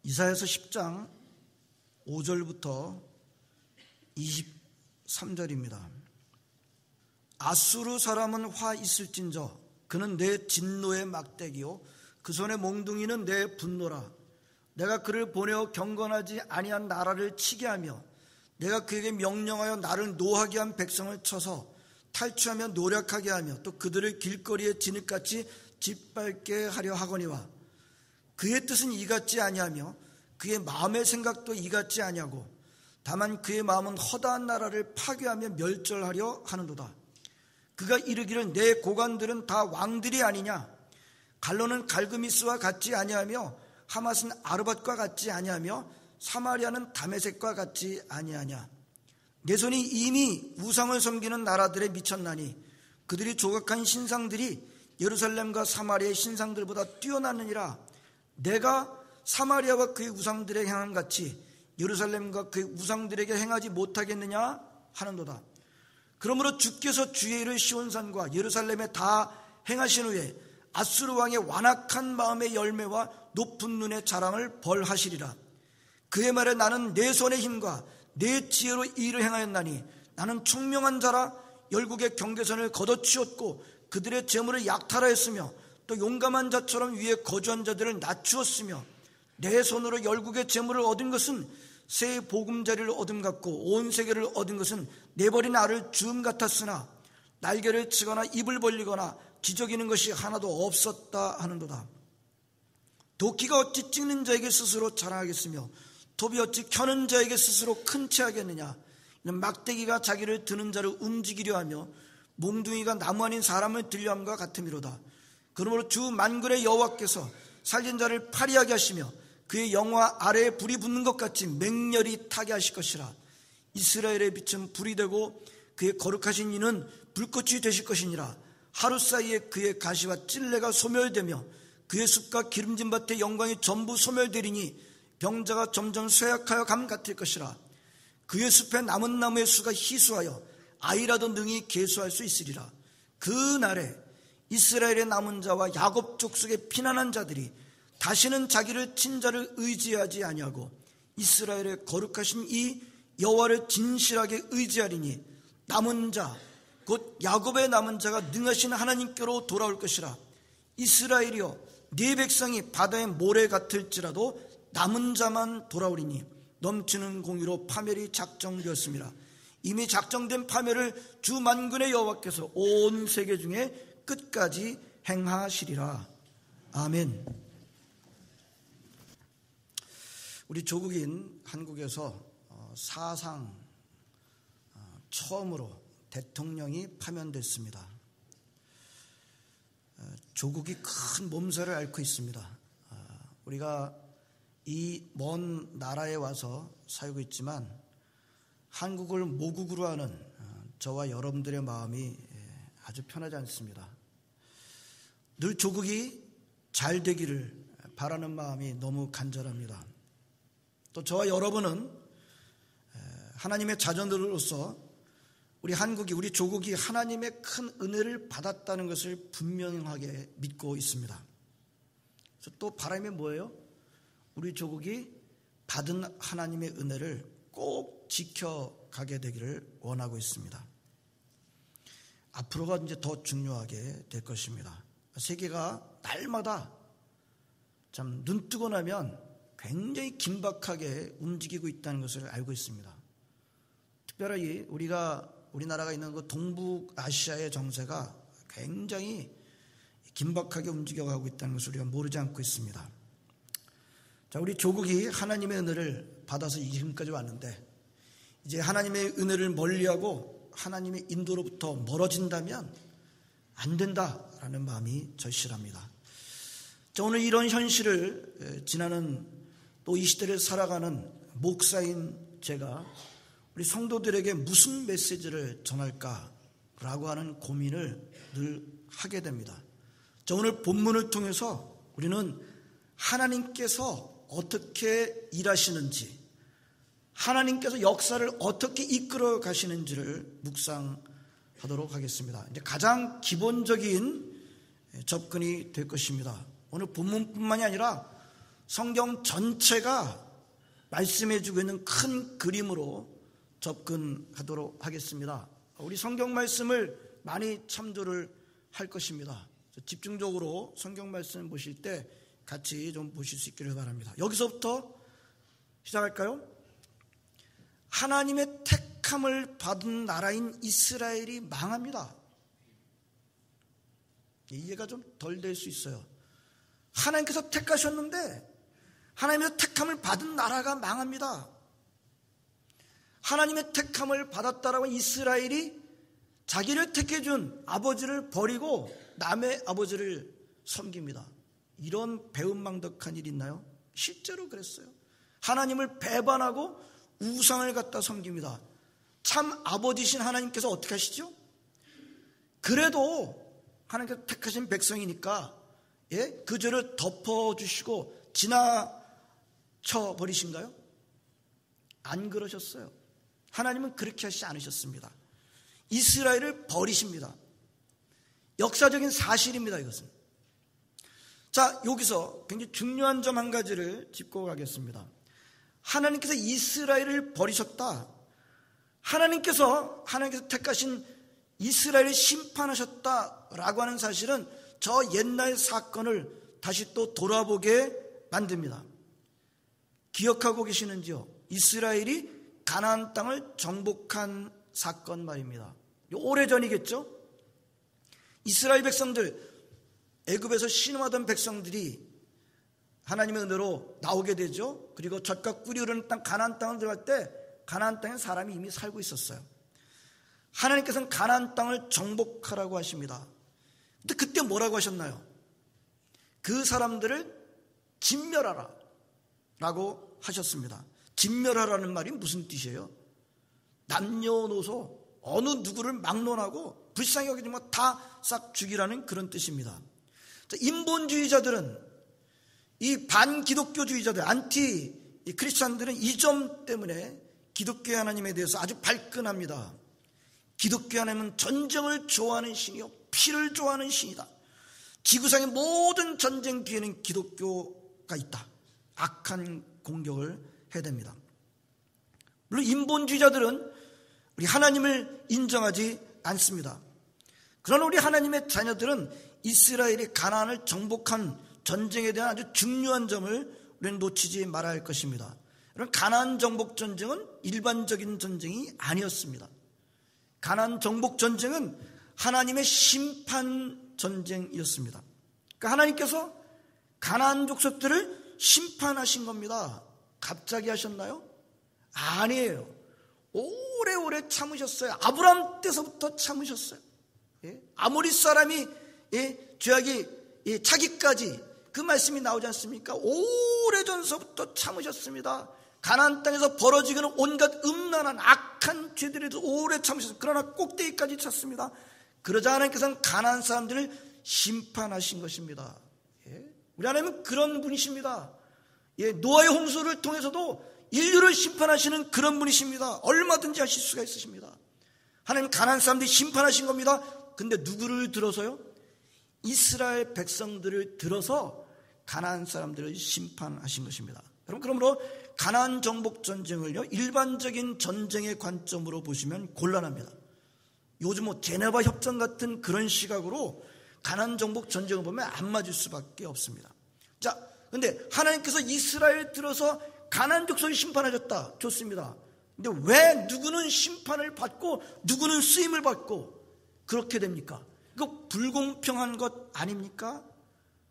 이사야서 10장 5절부터 23절입니다. 아수르 사람은 화 있을진저 그는 내 진노의 막대기요 그 손의 몽둥이는 내 분노라. 내가 그를 보내어 경건하지 아니한 나라를 치게 하며 내가 그에게 명령하여 나를 노하게 한 백성을 쳐서 탈취하며 노력하게 하며 또 그들을 길거리에 진흙같이 짓밟게 하려 하거니와 그의 뜻은 이같지 아니하며 그의 마음의 생각도 이같지 아니하고 다만 그의 마음은 허다한 나라를 파괴하며 멸절하려 하는도다. 그가 이르기를 내 고관들은 다 왕들이 아니냐. 갈로는 갈그미스와 같지 아니하며 하맛은 아르밧과 같지 아니하며 사마리아는 다메섹과 같지 아니하냐. 내 손이 이미 우상을 섬기는 나라들에 미쳤나니 그들이 조각한 신상들이 예루살렘과 사마리아의 신상들보다 뛰어나느니라. 내가 사마리아와 그의 우상들에게 행한 같이 예루살렘과 그의 우상들에게 행하지 못하겠느냐 하는도다. 그러므로 주께서 주의 일을 시온산과 예루살렘에 다 행하신 후에 아수르 왕의 완악한 마음의 열매와 높은 눈의 자랑을 벌하시리라. 그의 말에 나는 내 손의 힘과 내 지혜로 이 일을 행하였나니 나는 총명한 자라 열국의 경계선을 걷어치웠고 그들의 재물을 약탈하였으며 또 용감한 자처럼 위에 거주한 자들을 낮추었으며 내 손으로 열국의 재물을 얻은 것은 새 보금자리를 얻음 같고 온 세계를 얻은 것은 내버린 알을 주음 같았으나 날개를 치거나 입을 벌리거나 기저귀는 것이 하나도 없었다 하는도다. 도끼가 어찌 찍는 자에게 스스로 자랑하겠으며 톱이 어찌 켜는 자에게 스스로 큰 채 하겠느냐. 이는 막대기가 자기를 드는 자를 움직이려 하며 몽둥이가 나무 아닌 사람을 들려함과 같음이로다. 그러므로 주 만군의 여호와께서 살린 자를 파리하게 하시며 그의 영화 아래에 불이 붙는 것 같이 맹렬히 타게 하실 것이라. 이스라엘의 빛은 불이 되고 그의 거룩하신 이는 불꽃이 되실 것이니라. 하루 사이에 그의 가시와 찔레가 소멸되며 그의 숲과 기름진 밭의 영광이 전부 소멸되리니 병자가 점점 쇠약하여 감 같을 것이라. 그의 숲에 남은 나무의 수가 희수하여 아이라도 능히 계수할 수 있으리라. 그 날에 이스라엘의 남은 자와 야곱 족속의 피난한 자들이 다시는 자기를 친 자를 의지하지 아니하고 이스라엘의 거룩하신 이 여호와를 진실하게 의지하리니 남은 자 곧 야곱의 남은 자가 능하신 하나님께로 돌아올 것이라. 이스라엘이여 네 백성이 바다의 모래 같을지라도 남은 자만 돌아오리니 넘치는 공의로 파멸이 작정되었습니다. 이미 작정된 파멸을 주 만군의 여호와께서 온 세계 중에 끝까지 행하시리라. 아멘. 우리 조국인 한국에서 사상 처음으로 대통령이 파면됐습니다. 조국이 큰 몸살을 앓고 있습니다. 우리가 이 먼 나라에 와서 살고 있지만 한국을 모국으로 하는 저와 여러분들의 마음이 아주 편하지 않습니다. 늘 조국이 잘 되기를 바라는 마음이 너무 간절합니다. 또 저와 여러분은 하나님의 자녀들로서 우리 한국이, 우리 조국이 하나님의 큰 은혜를 받았다는 것을 분명하게 믿고 있습니다. 그래서 또 바람이 뭐예요? 우리 조국이 받은 하나님의 은혜를 꼭 지켜가게 되기를 원하고 있습니다. 앞으로가 이제 더 중요하게 될 것입니다. 세계가 날마다 참 눈 뜨고 나면 굉장히 긴박하게 움직이고 있다는 것을 알고 있습니다. 특별히 우리나라가 있는 그 동북아시아의 정세가 굉장히 긴박하게 움직여가고 있다는 것을 우리가 모르지 않고 있습니다. 자, 우리 조국이 하나님의 은혜를 받아서 지금까지 왔는데 이제 하나님의 은혜를 멀리하고 하나님의 인도로부터 멀어진다면 안 된다라는 마음이 절실합니다. 자, 오늘 이런 현실을 지나는 또 이 시대를 살아가는 목사인 제가 우리 성도들에게 무슨 메시지를 전할까라고 하는 고민을 늘 하게 됩니다. 자, 오늘 본문을 통해서 우리는 하나님께서 어떻게 일하시는지, 하나님께서 역사를 어떻게 이끌어 가시는지를 묵상하도록 하겠습니다. 이제 가장 기본적인 접근이 될 것입니다. 오늘 본문뿐만이 아니라 성경 전체가 말씀해주고 있는 큰 그림으로 접근하도록 하겠습니다. 우리 성경 말씀을 많이 참조를 할 것입니다. 집중적으로 성경 말씀 보실 때 같이 좀 보실 수 있기를 바랍니다. 여기서부터 시작할까요? 하나님의 택함을 받은 나라인 이스라엘이 망합니다. 이해가 좀 덜 될 수 있어요. 하나님께서 택하셨는데 하나님의 택함을 받은 나라가 망합니다. 하나님의 택함을 받았다라고 이스라엘이 자기를 택해준 아버지를 버리고 남의 아버지를 섬깁니다. 이런 배은망덕한 일이 있나요? 실제로 그랬어요. 하나님을 배반하고 우상을 갖다 섬깁니다. 참 아버지신 하나님께서 어떻게 하시죠? 그래도 하나님께서 택하신 백성이니까 그 죄를 덮어주시고 지나쳐 버리신가요? 안 그러셨어요. 하나님은 그렇게 하시지 않으셨습니다. 이스라엘을 버리십니다. 역사적인 사실입니다. 이것은. 자, 여기서 굉장히 중요한 점 한 가지를 짚고 가겠습니다. 하나님께서 이스라엘을 버리셨다. 하나님께서 택하신 이스라엘을 심판하셨다라고 하는 사실은 저 옛날 사건을 다시 또 돌아보게 만듭니다. 기억하고 계시는지요? 이스라엘이 가나안 땅을 정복한 사건 말입니다. 오래전이겠죠? 이스라엘 백성들, 애굽에서 신음하던 백성들이 하나님의 은혜로 나오게 되죠. 그리고 젖과 꿀이 흐르는 땅 가나안 땅을 들어갈 때 가나안 땅에 사람이 이미 살고 있었어요. 하나님께서는 가나안 땅을 정복하라고 하십니다. 근데 그때 뭐라고 하셨나요? 그 사람들을 진멸하라 라고 하셨습니다. 진멸하라는 말이 무슨 뜻이에요? 남녀노소 어느 누구를 막론하고 불쌍히 여기지만 다 싹 죽이라는 그런 뜻입니다. 인본주의자들은, 이 반기독교주의자들, 안티 크리스찬들은 이 점 때문에 기독교 하나님에 대해서 아주 발끈합니다. 기독교 하나님은 전쟁을 좋아하는 신이요 피를 좋아하는 신이다. 지구상의 모든 전쟁 뒤에는 기독교가 있다. 악한 공격을 해야 됩니다. 물론 인본주의자들은 우리 하나님을 인정하지 않습니다. 그러나 우리 하나님의 자녀들은 이스라엘이 가나안을 정복한 전쟁에 대한 아주 중요한 점을 우리는 놓치지 말아야 할 것입니다. 가나안 정복 전쟁은 일반적인 전쟁이 아니었습니다. 가나안 정복 전쟁은 하나님의 심판 전쟁이었습니다. 그러니까 하나님께서 가나안 족속들을 심판하신 겁니다. 갑자기 하셨나요? 아니에요. 오래오래 참으셨어요. 아브라함 때서부터 참으셨어요. 아모리 사람이 죄악이 차기까지 그 말씀이 나오지 않습니까? 오래전서부터 참으셨습니다. 가나안 땅에서 벌어지는 온갖 음란한 악한 죄들에도 오래 참으셨습니다. 그러나 꼭대기까지 찼습니다. 그러자 하나님께서는 가나안 사람들을 심판하신 것입니다. 우리 하나님은 그런 분이십니다. 노아의 홍수를 통해서도 인류를 심판하시는 그런 분이십니다. 얼마든지 하실 수가 있으십니다. 하나님은 가나안 사람들이 심판하신 겁니다. 근데 누구를 들어서요? 이스라엘 백성들을 들어서 가나안 사람들을 심판하신 것입니다. 여러분, 그러므로 가나안 정복 전쟁을요 일반적인 전쟁의 관점으로 보시면 곤란합니다. 요즘 제네바 협정 같은 그런 시각으로 가나안 정복 전쟁을 보면 안 맞을 수밖에 없습니다. 자, 근데 하나님께서 이스라엘 들어서 가나안 족속을 심판하셨다. 좋습니다. 근데 왜 누구는 심판을 받고 누구는 쓰임을 받고 그렇게 됩니까? 이거 불공평한 것 아닙니까?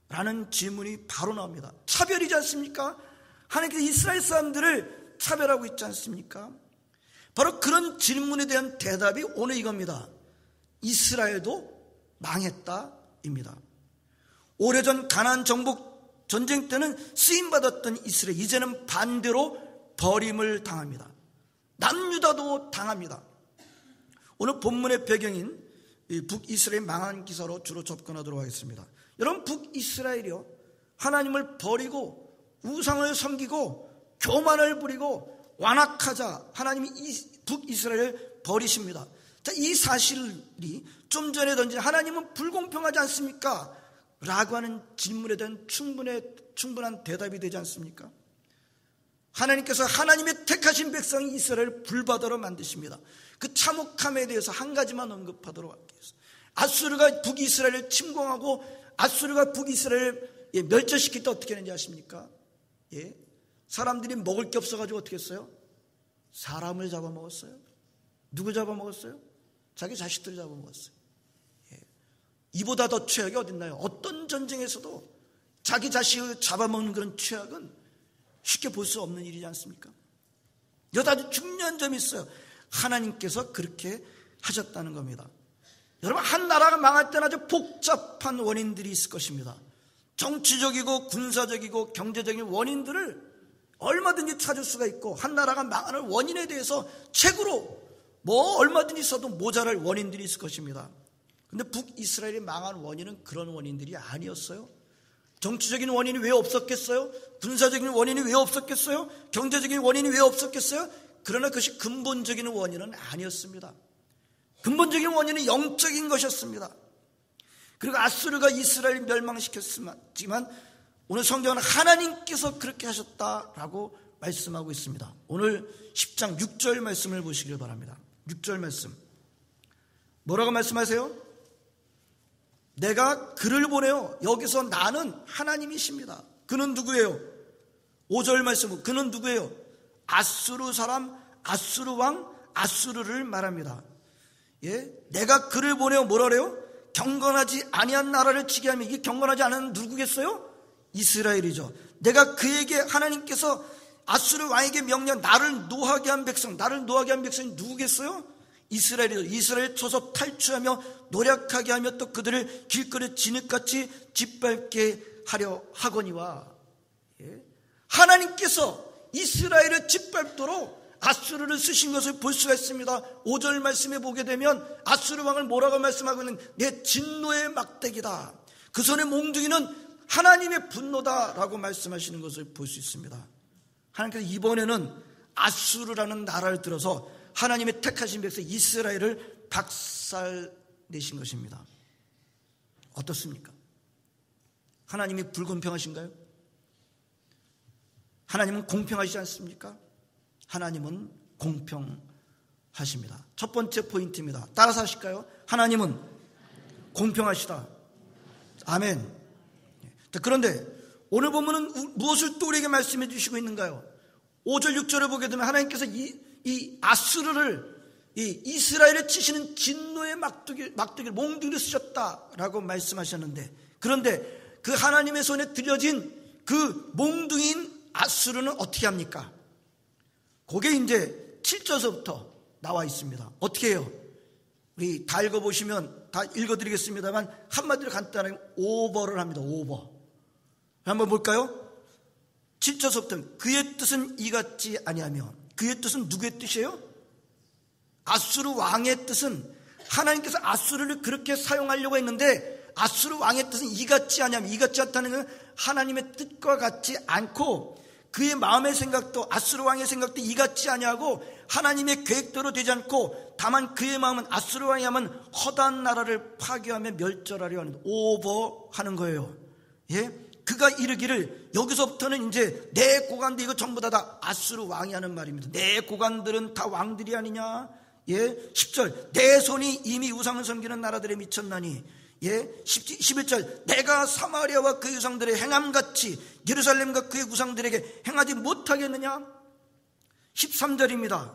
라는 질문이 바로 나옵니다. 차별이지 않습니까? 하나님께서 이스라엘 사람들을 차별하고 있지 않습니까? 바로 그런 질문에 대한 대답이 오늘 이겁니다. 이스라엘도 망했다입니다. 오래전 가나안 정복 전쟁 때는 쓰임받았던 이스라엘, 이제는 반대로 버림을 당합니다. 남유다도 당합니다. 오늘 본문의 배경인 북이스라엘 망한 기사로 주로 접근하도록 하겠습니다. 여러분, 북이스라엘이요 하나님을 버리고 우상을 섬기고 교만을 부리고 완악하자 하나님이 북이스라엘을 버리십니다. 자, 이 사실이 좀 전에 던진 하나님은 불공평하지 않습니까? 라고 하는 질문에 대한 충분한 대답이 되지 않습니까? 하나님께서 하나님의 택하신 백성 이스라엘을 불바다로 만드십니다. 그 참혹함에 대해서 한 가지만 언급하도록 할게요. 아수르가 북이스라엘을 침공하고 아수르가 북이스라엘을 멸절시킬 때 어떻게 했는지 아십니까? 예? 사람들이 먹을 게 없어가지고 어떻게 했어요? 사람을 잡아먹었어요. 누구 잡아먹었어요? 자기 자식들을 잡아먹었어요. 예. 이보다 더 최악이 어딨나요? 어떤 전쟁에서도 자기 자식을 잡아먹는 그런 최악은 쉽게 볼 수 없는 일이지 않습니까? 여기다 아주 중요한 점이 있어요. 하나님께서 그렇게 하셨다는 겁니다. 여러분, 한 나라가 망할 때는 아주 복잡한 원인들이 있을 것입니다. 정치적이고 군사적이고 경제적인 원인들을 얼마든지 찾을 수가 있고, 한 나라가 망하는 원인에 대해서 책으로 얼마든지 써도 모자랄 원인들이 있을 것입니다. 그런데 북이스라엘이 망한 원인은 그런 원인들이 아니었어요. 정치적인 원인이 왜 없었겠어요? 군사적인 원인이 왜 없었겠어요? 경제적인 원인이 왜 없었겠어요? 그러나 그것이 근본적인 원인은 아니었습니다. 근본적인 원인은 영적인 것이었습니다. 그리고 아수르가 이스라엘을 멸망시켰지만 오늘 성경은 하나님께서 그렇게 하셨다라고 말씀하고 있습니다. 오늘 10장 6절 말씀을 보시길 바랍니다. 6절 말씀 뭐라고 말씀하세요? 내가 그를 보내요. 여기서 나는 하나님이십니다. 그는 누구예요? 5절 말씀은 그는 누구예요? 아수르 사람, 아수르 왕, 아수르를 말합니다. 예? 내가 그를 보내요. 뭐라 그래요? 경건하지 아니한 나라를 치게 하면, 이게 경건하지 않은 누구겠어요? 이스라엘이죠. 내가 그에게, 하나님께서 아수르 왕에게 명령, 나를 노하게 한 백성이 누구겠어요? 이스라엘이죠. 이스라엘 쳐서 탈취하며 노력하게 하며 또 그들을 길거리 진흙같이 짓밟게 하려 하거니와. 예? 하나님께서 이스라엘을 짓밟도록 아수르를 쓰신 것을 볼 수가 있습니다. 5절 말씀에 보게 되면 아수르 왕을 뭐라고 말씀하고 있는, 내 진노의 막대기다. 그 손의 몽둥이는 하나님의 분노다라고 말씀하시는 것을 볼 수 있습니다. 하나님께서 이번에는 아수르라는 나라를 들어서 하나님의 택하신 백성 이스라엘을 박살내신 것입니다. 어떻습니까? 하나님이 불공평하신가요? 하나님은 공평하시지 않습니까? 하나님은 공평하십니다. 첫 번째 포인트입니다. 따라서 하실까요? 하나님은 공평하시다. 아멘. 그런데 오늘 본문은 무엇을 또 우리에게 말씀해 주시고 있는가요? 5절 6절을 보게 되면 하나님께서 이 아수르를, 이 이스라엘에 치시는 진노의 막대기를 몽둥이를 쓰셨다라고 말씀하셨는데, 그런데 그 하나님의 손에 들여진 그 몽둥이인 아수르는 어떻게 합니까? 그게 이제 7절서부터 나와 있습니다. 어떻게 해요? 우리 다 읽어보시면 다 읽어드리겠습니다만 한마디로 간단하게 오버를 합니다. 오버. 한번 볼까요? 7절서부터 그의 뜻은 이같지 아니하며, 그의 뜻은 누구의 뜻이에요? 아수르 왕의 뜻은, 하나님께서 아수르를 그렇게 사용하려고 했는데 아수르 왕의 뜻은 이같지 아니하며, 이같지 않다는 것은 하나님의 뜻과 같지 않고 그의 마음의 생각도, 아수르 왕의 생각도 이같지 아니하고 하나님의 계획대로 되지 않고, 다만 그의 마음은 아수르 왕이 하면 허다한 나라를 파괴하며 멸절하려 하는, 오버하는 거예요. 예? 그가 이르기를, 여기서부터는 이제 내 고관들, 이거 전부 다 아수르 왕이 하는 말입니다. 내 고관들은 다 왕들이 아니냐? 예? 10절 내 손이 이미 우상을 섬기는 나라들에 미쳤나니. 예? 11절 내가 사마리아와 그의 우상들의 행함같이 예루살렘과 그의 우상들에게 행하지 못하겠느냐? 13절입니다.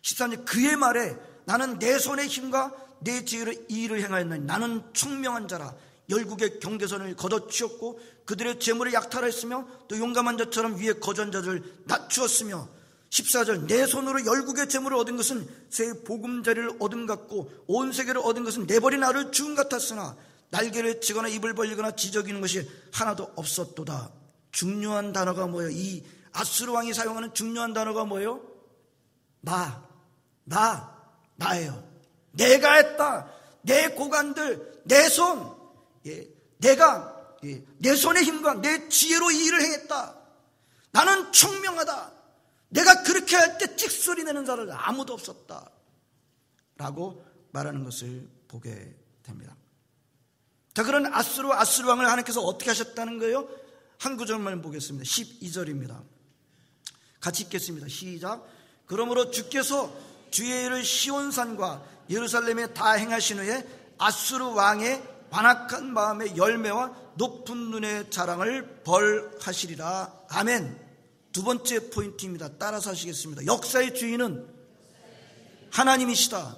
13절 그의 말에 나는 내 손의 힘과 내 지혜로 이 일을 행하였나니 나는 총명한 자라. 열국의 경계선을 걷어치웠고 그들의 재물을 약탈했으며 또 용감한 자처럼 위에 거주한 자들을 낮추었으며, 14절 내 손으로 열국의 재물을 얻은 것은 새 보금자리를 얻은 같고 온 세계를 얻은 것은 내버린 알을 죽음 같았으나 날개를 치거나 입을 벌리거나 지저귀는 것이 하나도 없었도다. 중요한 단어가 뭐예요? 이 아수르 왕이 사용하는 중요한 단어가 뭐예요? 나예요. 내가 했다. 내 고관들, 내 손, 내가 내 손의 힘과 내 지혜로 이 일을 행했다. 나는 총명하다. 내가 그렇게 할 때 찍소리 내는 자를 아무도 없었다 라고 말하는 것을 보게 됩니다. 자, 그런 아수르 왕을 하나님께서 어떻게 하셨다는 거예요? 한 구절만 보겠습니다. 12절입니다. 같이 읽겠습니다. 시작. 그러므로 주께서 주의 일을 시온산과 예루살렘에 다 행하신 후에 아수르 왕의 완악한 마음의 열매와 높은 눈의 자랑을 벌하시리라. 아멘. 두 번째 포인트입니다. 따라서 하시겠습니다. 역사의 주인은 하나님이시다.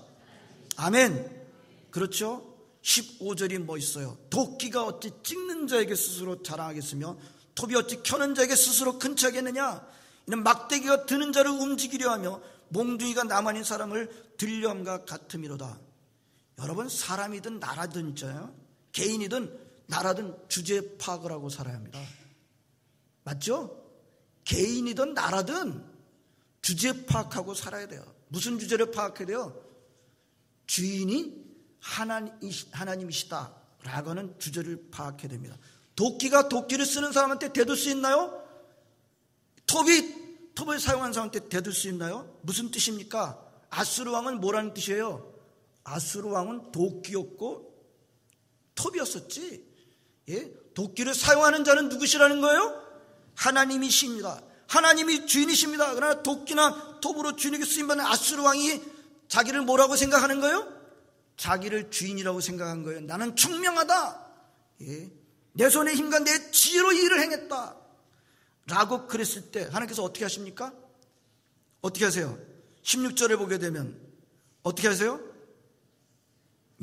아멘. 그렇죠? 15절이 뭐 있어요? 도끼가 어찌 찍는 자에게 스스로 자랑하겠으며 톱이 어찌 켜는 자에게 스스로 큰 척하겠느냐. 이는 막대기가 드는 자를 움직이려 하며 몽둥이가 나만인 사람을 들려함과 같음이로다. 여러분, 사람이든 나라든 있잖아요. 개인이든 나라든 주제 파악을 하고 살아야 합니다. 맞죠? 개인이든 나라든 주제 파악하고 살아야 돼요. 무슨 주제를 파악해야 돼요? 주인이 하나님이시다 라고 하는 주제를 파악해야 됩니다. 도끼가 도끼를 쓰는 사람한테 대들 수 있나요? 톱을 사용한 사람한테 대들 수 있나요? 무슨 뜻입니까? 아수르 왕은 뭐라는 뜻이에요? 아수르 왕은 도끼였고 톱이었었지. 예? 도끼를 사용하는 자는 누구시라는 거예요? 하나님이십니다. 하나님이 주인이십니다. 그러나 도끼나 톱으로 주인에게 쓰임받는 아수르 왕이 자기를 뭐라고 생각하는 거예요? 자기를 주인이라고 생각한 거예요. 나는 총명하다. 예? 내 손의 힘과 내 지혜로 이 일을 행했다 라고 그랬을 때 하나님께서 어떻게 하십니까? 어떻게 하세요? 16절에 보게 되면 어떻게 하세요?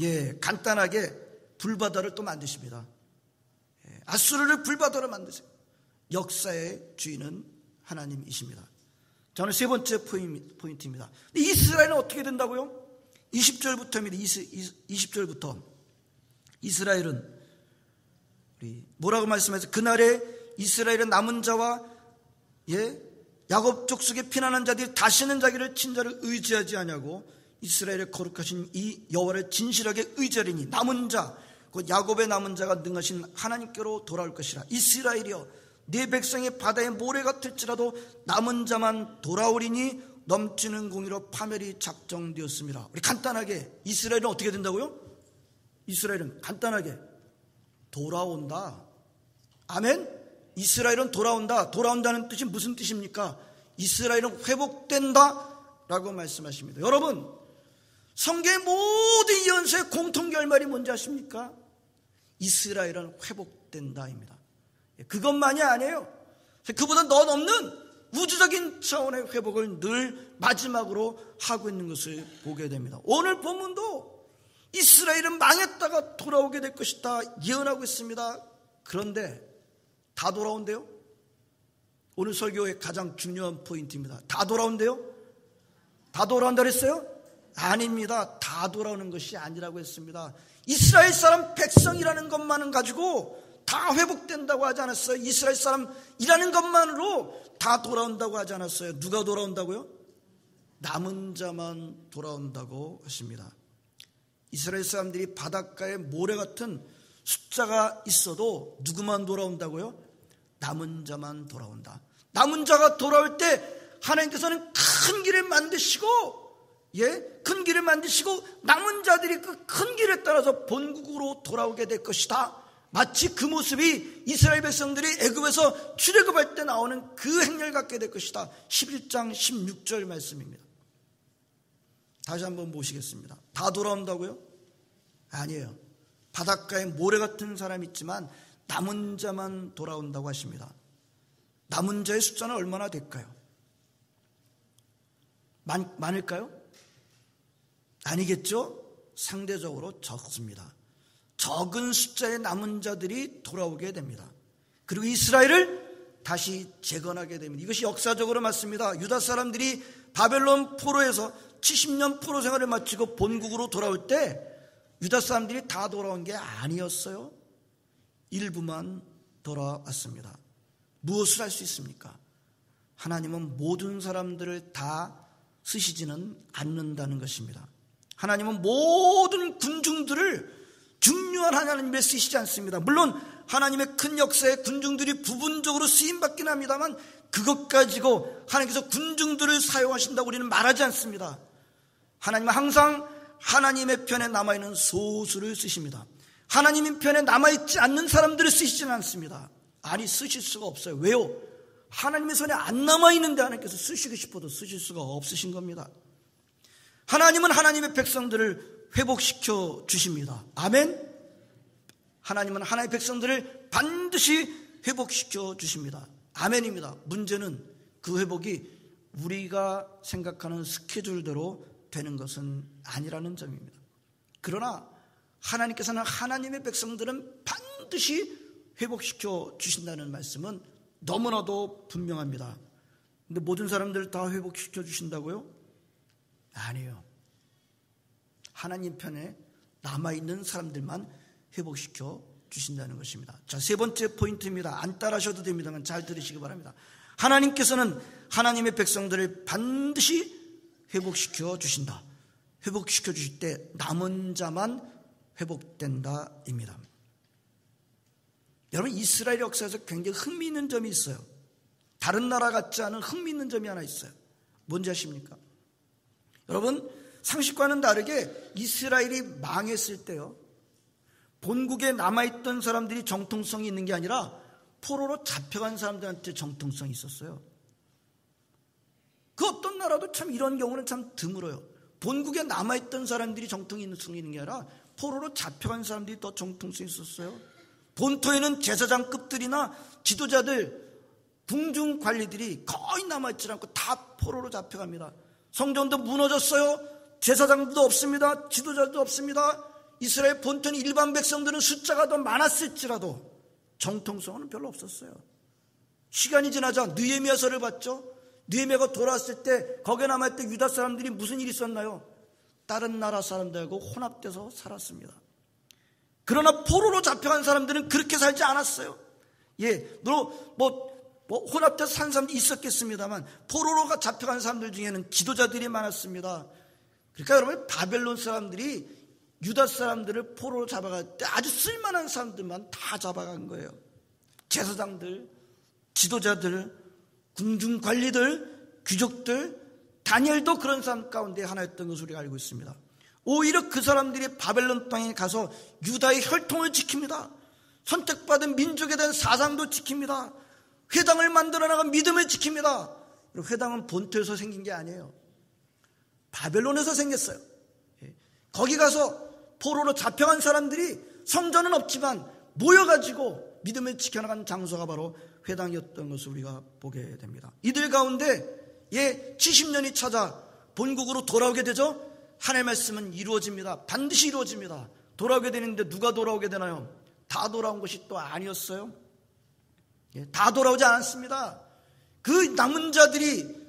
예, 간단하게 불바다를 또 만드십니다. 예, 아수르를 불바다로 만드세요. 역사의 주인은 하나님이십니다. 자, 오늘 세 번째 포인트입니다. 이스라엘은 어떻게 된다고요? 20절부터입니다. 20절부터 이스라엘은 뭐라고 말씀하세요? 그날에 이스라엘의 남은 자와 야곱 족속에 피난한 자들이 다시는 자기를 친자를 의지하지 아니하고 이스라엘의 거룩하신 이 여호와를 진실하게 의지하리니 남은 자 곧 야곱의 남은 자가 능하신 하나님께로 돌아올 것이라. 이스라엘이여 네 백성이 바다의 모래 같을지라도 남은 자만 돌아오리니 넘치는 공의로 파멸이 작정되었습니다. 우리 간단하게 이스라엘은 어떻게 된다고요? 이스라엘은 간단하게 돌아온다. 아멘. 이스라엘은 돌아온다. 돌아온다는 뜻이 무슨 뜻입니까? 이스라엘은 회복된다 라고 말씀하십니다. 여러분, 성경의 모든 예언서의 공통 결말이 뭔지 아십니까? 이스라엘은 회복된다입니다. 그것만이 아니에요. 그보다 더 넘는 우주적인 차원의 회복을 늘 마지막으로 하고 있는 것을 보게 됩니다. 오늘 본문도 이스라엘은 망했다가 돌아오게 될 것이다 예언하고 있습니다. 그런데 다 돌아온대요? 오늘 설교의 가장 중요한 포인트입니다. 다 돌아온대요? 다 돌아온다 그랬어요? 아닙니다. 다 돌아오는 것이 아니라고 했습니다. 이스라엘 사람 백성이라는 것만은 가지고 다 회복된다고 하지 않았어요? 이스라엘 사람이라는 것만으로 다 돌아온다고 하지 않았어요? 누가 돌아온다고요? 남은 자만 돌아온다고 하십니다. 이스라엘 사람들이 바닷가에 모래 같은 숫자가 있어도 누구만 돌아온다고요? 남은 자만 돌아온다. 남은 자가 돌아올 때 하나님께서는 큰 길을 만드시고 큰 길을 만드시고 남은 자들이 그 큰 길에 따라서 본국으로 돌아오게 될 것이다. 마치 그 모습이 이스라엘 백성들이 애굽에서 출애굽할 때 나오는 그 행렬 같게 될 것이다. 11장 16절 말씀입니다. 다시 한번 보시겠습니다. 다 돌아온다고요? 아니에요. 바닷가에 모래 같은 사람이 있지만 남은 자만 돌아온다고 하십니다. 남은 자의 숫자는 얼마나 될까요? 많을까요? 아니겠죠? 상대적으로 적습니다. 적은 숫자의 남은 자들이 돌아오게 됩니다. 그리고 이스라엘을 다시 재건하게 됩니다. 이것이 역사적으로 맞습니다. 유다 사람들이 바벨론 포로에서 70년 포로 생활을 마치고 본국으로 돌아올 때 유다 사람들이 다 돌아온 게 아니었어요. 일부만 돌아왔습니다. 무엇을 할 수 있습니까? 하나님은 모든 사람들을 다 쓰시지는 않는다는 것입니다. 하나님은 모든 군중들을 중요한 하나님에 쓰시지 않습니다. 물론 하나님의 큰 역사에 군중들이 부분적으로 쓰임받긴 합니다만 그것 가지고 하나님께서 군중들을 사용하신다고 우리는 말하지 않습니다. 하나님은 항상 하나님의 편에 남아있는 소수를 쓰십니다. 하나님 편에 남아있지 않는 사람들을 쓰시지는 않습니다. 아니, 쓰실 수가 없어요. 왜요? 하나님의 손에 안 남아있는데 하나님께서 쓰시고 싶어도 쓰실 수가 없으신 겁니다. 하나님은 하나님의 백성들을 회복시켜 주십니다. 아멘. 하나님은 하나님의 백성들을 반드시 회복시켜 주십니다. 아멘입니다. 문제는 그 회복이 우리가 생각하는 스케줄대로 되는 것은 아니라는 점입니다. 그러나 하나님께서는 하나님의 백성들은 반드시 회복시켜 주신다는 말씀은 너무나도 분명합니다. 근데 모든 사람들을 다 회복시켜 주신다고요? 아니에요. 하나님 편에 남아있는 사람들만 회복시켜 주신다는 것입니다. 자, 세 번째 포인트입니다. 안 따라하셔도 됩니다만 잘 들으시기 바랍니다. 하나님께서는 하나님의 백성들을 반드시 회복시켜 주신다. 회복시켜 주실 때 남은 자만 회복된다입니다. 여러분, 이스라엘 역사에서 굉장히 흥미있는 점이 있어요. 다른 나라 같지 않은 흥미있는 점이 하나 있어요. 뭔지 아십니까? 여러분, 상식과는 다르게 이스라엘이 망했을 때요, 본국에 남아있던 사람들이 정통성이 있는 게 아니라 포로로 잡혀간 사람들한테 정통성이 있었어요. 그 어떤 나라도 참 이런 경우는 참 드물어요. 본국에 남아있던 사람들이 정통이 있는 게 아니라 포로로 잡혀간 사람들이 더 정통성이 있었어요. 본토에는 제사장급들이나 지도자들, 궁중 관리들이 거의 남아있지 않고 다 포로로 잡혀갑니다. 성전도 무너졌어요. 제사장도 없습니다. 지도자도 없습니다. 이스라엘 본토는 일반 백성들은 숫자가 더 많았을지라도 정통성은 별로 없었어요. 시간이 지나자 느헤미야서를 봤죠. 느헤미야가 돌아왔을 때 거기에 남아있던 유다 사람들이 무슨 일이 있었나요? 다른 나라 사람들하고 혼합돼서 살았습니다. 그러나 포로로 잡혀간 사람들은 그렇게 살지 않았어요. 혼합돼서 산 사람들이 있었겠습니다만 포로로 잡혀간 사람들 중에는 지도자들이 많았습니다. 그러니까 여러분, 바벨론 사람들이 유다 사람들을 포로로 잡아갈 때 아주 쓸만한 사람들만 다 잡아간 거예요. 제사장들, 지도자들, 궁중관리들, 귀족들, 다니엘도 그런 사람 가운데 하나였던 것을 우리가 알고 있습니다. 오히려 그 사람들이 바벨론 땅에 가서 유다의 혈통을 지킵니다. 선택받은 민족에 대한 사상도 지킵니다. 회당을 만들어 나간 믿음을 지킵니다. 회당은 본토에서 생긴 게 아니에요. 바벨론에서 생겼어요. 거기 가서 포로로 잡혀간 사람들이 성전은 없지만 모여가지고 믿음을 지켜나간 장소가 바로 회당이었던 것을 우리가 보게 됩니다. 이들 가운데 70년이 찾아 본국으로 돌아오게 되죠. 하나님의 말씀은 이루어집니다. 반드시 이루어집니다. 돌아오게 되는데 누가 돌아오게 되나요? 다 돌아온 것이 또 아니었어요. 다 돌아오지 않았습니다. 그 남은 자들이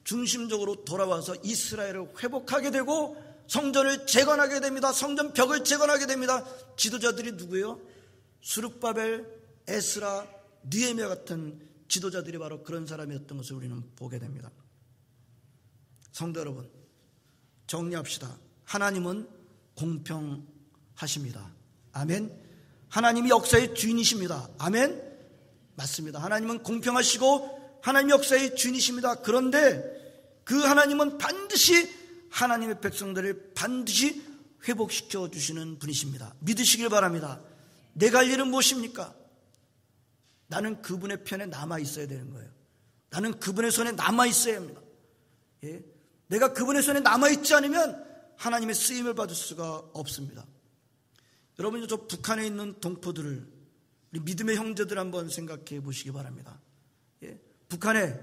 중심적으로 돌아와서 이스라엘을 회복하게 되고 성전을 재건하게 됩니다. 성전 벽을 재건하게 됩니다. 지도자들이 누구예요? 스룹바벨, 에스라, 느헤미야 같은 지도자들이 바로 그런 사람이었던 것을 우리는 보게 됩니다. 성도 여러분, 정리합시다. 하나님은 공평하십니다. 아멘. 하나님이 역사의 주인이십니다. 아멘. 맞습니다. 하나님은 공평하시고 하나님 역사의 주인이십니다. 그런데 그 하나님은 반드시 하나님의 백성들을 반드시 회복시켜 주시는 분이십니다. 믿으시길 바랍니다. 내가 할 일은 무엇입니까? 나는 그분의 편에 남아 있어야 되는 거예요. 나는 그분의 손에 남아 있어야 합니다. 내가 그분의 손에 남아 있지 않으면 하나님의 쓰임을 받을 수가 없습니다. 여러분, 저 북한에 있는 동포들을, 우리 믿음의 형제들 한번 생각해 보시기 바랍니다. 북한에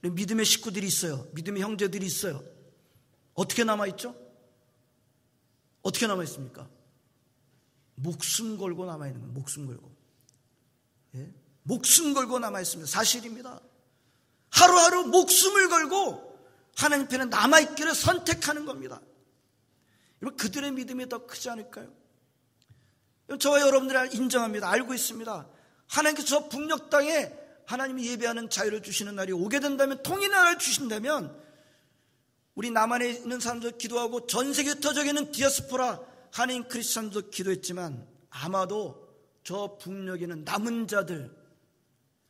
믿음의 식구들이 있어요. 믿음의 형제들이 있어요. 어떻게 남아있죠? 어떻게 남아있습니까? 목숨 걸고 남아있는 거예요. 목숨 걸고. 목숨 걸고 남아있습니다. 사실입니다. 하루하루 목숨을 걸고 하나님 편에 남아있기를 선택하는 겁니다. 여러분, 그들의 믿음이 더 크지 않을까요? 저와 여러분들이 인정합니다. 알고 있습니다. 하나님께서 저 북녘 땅에 하나님이 예배하는 자유를 주시는 날이 오게 된다면, 통일의 날을 주신다면, 우리 남한에 있는 사람들 기도하고 전 세계 터져있는 디아스포라 한인 크리스천도 기도했지만 아마도 저 북녘에는 남은 자들,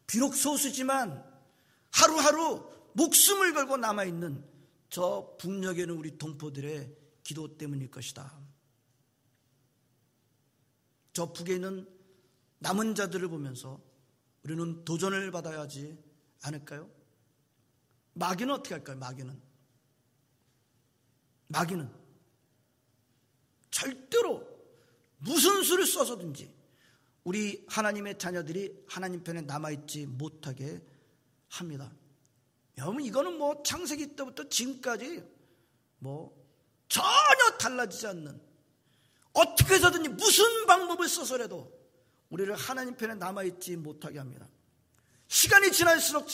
비록 소수지만 하루하루 목숨을 걸고 남아있는 저 북녘에는 우리 동포들의 기도 때문일 것이다. 저 북에 있는 남은 자들을 보면서 우리는 도전을 받아야 하지 않을까요? 마귀는 어떻게 할까요? 마귀는 절대로 무슨 수를 써서든지 우리 하나님의 자녀들이 하나님 편에 남아있지 못하게 합니다. 여러분, 이거는 창세기 때부터 지금까지 전혀 달라지지 않는, 어떻게 해서든지 무슨 방법을 써서라도 우리를 하나님 편에 남아있지 못하게 합니다. 시간이 지날수록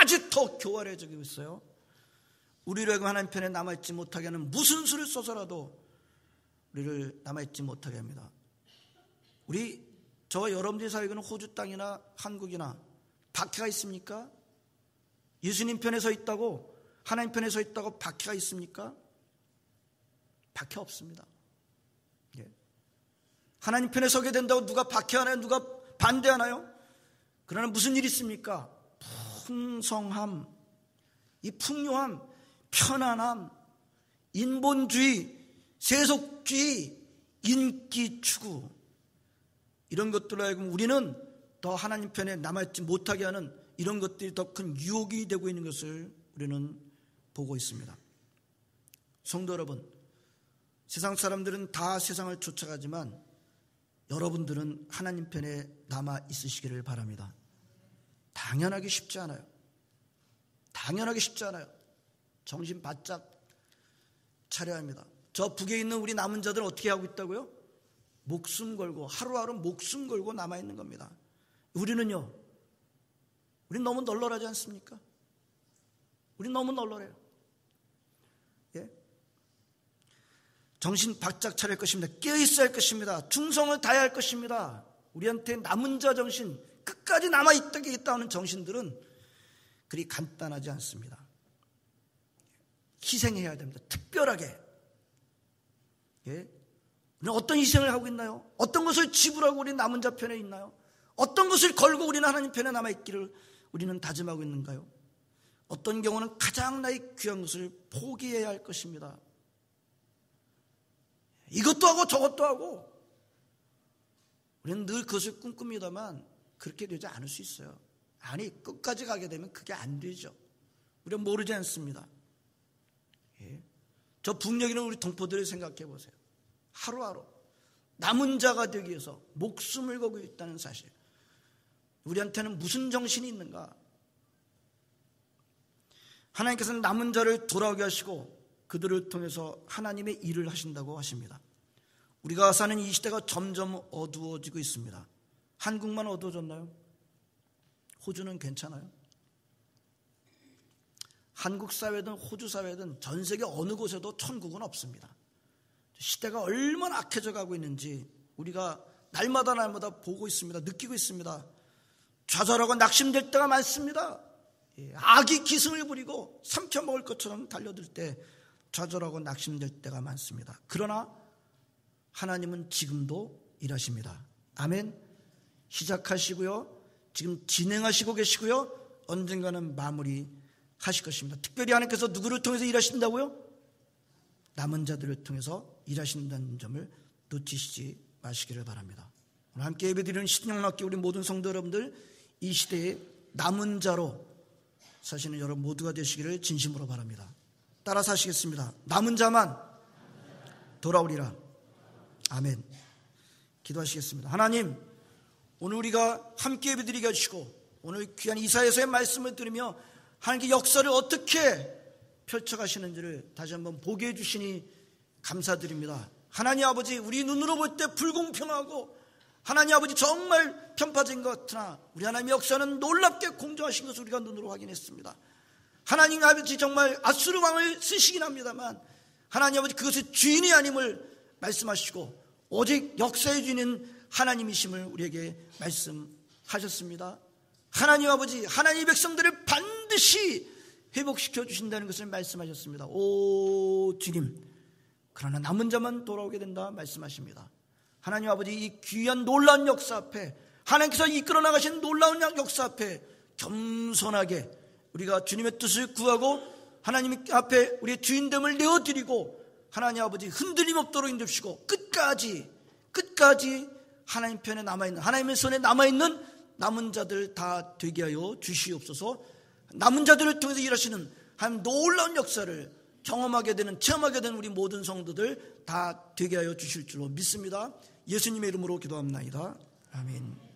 아주 더 교활해지고 있어요. 우리를 하나님 편에 남아있지 못하게 하는 무슨 수를 써서라도 우리를 남아있지 못하게 합니다. 저와 여러분들이 살고 있는 호주 땅이나 한국이나 박해가 있습니까? 예수님 편에 서 있다고, 하나님 편에 서 있다고 박해가 있습니까? 박해 없습니다. 하나님 편에 서게 된다고 누가 박해하나요? 누가 반대하나요? 그러나 무슨 일이 있습니까? 풍성함, 이 풍요함, 편안함, 인본주의, 세속주의, 인기 추구, 이런 것들로 하여금 우리는 더 하나님 편에 남아있지 못하게 하는 이런 것들이 더 큰 유혹이 되고 있는 것을 우리는 보고 있습니다. 성도 여러분, 세상 사람들은 다 세상을 쫓아가지만 여러분들은 하나님 편에 남아 있으시기를 바랍니다. 당연하게 쉽지 않아요. 정신 바짝 차려야 합니다. 저 북에 있는 우리 남은 자들은 어떻게 하고 있다고요? 목숨 걸고, 하루하루 목숨 걸고 남아있는 겁니다. 우리는요, 우린 너무 널널하지 않습니까? 우린 너무 널널해요. 정신 바짝 차릴 것입니다. 깨어있어야 할 것입니다. 충성을 다해야 할 것입니다. 우리한테 남은 자 정신, 끝까지 남아있다는 정신들은 그리 간단하지 않습니다. 희생해야 됩니다. 특별하게. 우리는 어떤 희생을 하고 있나요? 어떤 것을 지불하고 우리 남은 자 편에 있나요? 어떤 것을 걸고 우리는 하나님 편에 남아있기를 우리는 다짐하고 있는가요? 어떤 경우는 가장 나의 귀한 것을 포기해야 할 것입니다. 이것도 하고 저것도 하고, 우리는 늘 그것을 꿈꿉니다만 그렇게 되지 않을 수 있어요. 아니, 끝까지 가게 되면 그게 안 되죠. 우리는 모르지 않습니다. 저 북녘에 있는 우리 동포들을 생각해 보세요. 하루하루 남은 자가 되기 위해서 목숨을 걸고 있다는 사실, 우리한테는 무슨 정신이 있는가? 하나님께서는 남은 자를 돌아오게 하시고 그들을 통해서 하나님의 일을 하신다고 하십니다. 우리가 사는 이 시대가 점점 어두워지고 있습니다. 한국만 어두워졌나요? 호주는 괜찮아요? 한국 사회든 호주 사회든 전 세계 어느 곳에도 천국은 없습니다. 시대가 얼마나 악해져 가고 있는지 우리가 날마다 보고 있습니다. 느끼고 있습니다. 좌절하고 낙심될 때가 많습니다. 악이 기승을 부리고 삼켜먹을 것처럼 달려들 때 좌절하고 낙심될 때가 많습니다. 그러나 하나님은 지금도 일하십니다. 아멘. 시작하시고요, 지금 진행하시고 계시고요, 언젠가는 마무리하실 것입니다. 특별히 하나님께서 누구를 통해서 일하신다고요? 남은 자들을 통해서 일하신다는 점을 놓치시지 마시기를 바랍니다. 오늘 함께 예배드리는 신영락교 우리 모든 성도 여러분들, 이 시대의 남은 자로 사시는 여러분 모두가 되시기를 진심으로 바랍니다. 따라 사시겠습니다. 남은 자만 돌아오리라. 아멘. 기도하시겠습니다. 하나님, 오늘 우리가 함께 예배드리게 해주시고 오늘 귀한 이사야서의 말씀을 들으며 하나님께 역사를 어떻게 펼쳐가시는지를 다시 한번 보게 해주시니 감사드립니다. 하나님 아버지, 우리 눈으로 볼 때 불공평하고 하나님 아버지 정말 편파적인 것 같으나 우리 하나님의 역사는 놀랍게 공정하신 것을 우리가 눈으로 확인했습니다. 하나님 아버지 정말 아수르 왕을 쓰시긴 합니다만 하나님 아버지 그것의 주인이 아님을 말씀하시고 오직 역사의 주인은 하나님이심을 우리에게 말씀하셨습니다. 하나님 아버지, 하나님의 백성들을 반드시 회복시켜 주신다는 것을 말씀하셨습니다. 오 주님, 그러나 남은 자만 돌아오게 된다 말씀하십니다. 하나님 아버지, 이 귀한 놀라운 역사 앞에, 하나님께서 이끌어 나가신 놀라운 역사 앞에 겸손하게 우리가 주님의 뜻을 구하고 하나님 앞에 우리의 주인됨을 내어드리고 하나님 아버지 흔들림 없도록 인도하시고 끝까지 끝까지 하나님 편에 남아있는, 하나님의 손에 남아있는 남은 자들 다 되게 하여 주시옵소서. 남은 자들을 통해서 일하시는 하나님 놀라운 역사를 경험하게 되는, 체험하게 되는 우리 모든 성도들 다 되게 하여 주실 줄로 믿습니다. 예수님의 이름으로 기도합나이다. 아멘.